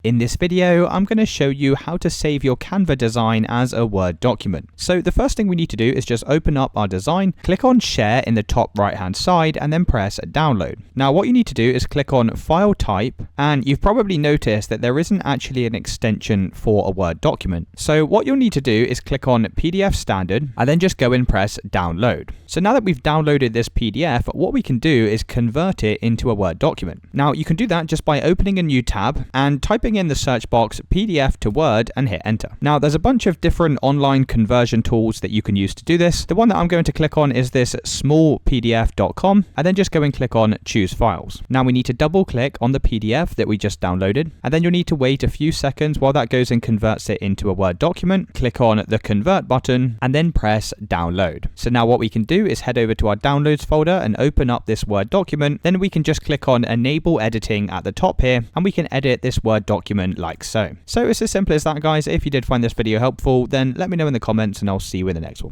In this video, I'm going to show you how to save your Canva design as a Word document. So the first thing we need to do is just open up our design, click on Share in the top right hand side, and then press Download. Now what you need to do is click on File Type, and you've probably noticed that there isn't actually an extension for a Word document. So what you'll need to do is click on PDF Standard, and then just go and press Download. So now that we've downloaded this PDF, what we can do is convert it into a Word document. Now you can do that just by opening a new tab and typing in the search box PDF to Word and hit enter. Now there's a bunch of different online conversion tools that you can use to do this. The one that I'm going to click on is this smallpdf.com, and then just go and click on choose files. Now we need to double click on the PDF that we just downloaded, and then you'll need to wait a few seconds while that goes and converts it into a Word document. Click on the convert button and then press download. So now what we can do is head over to our downloads folder and open up this Word document. Then we can just click on enable editing at the top here, and we can edit this Word document like so. So it's as simple as that, guys. If you did find this video helpful, then let me know in the comments and I'll see you in the next one.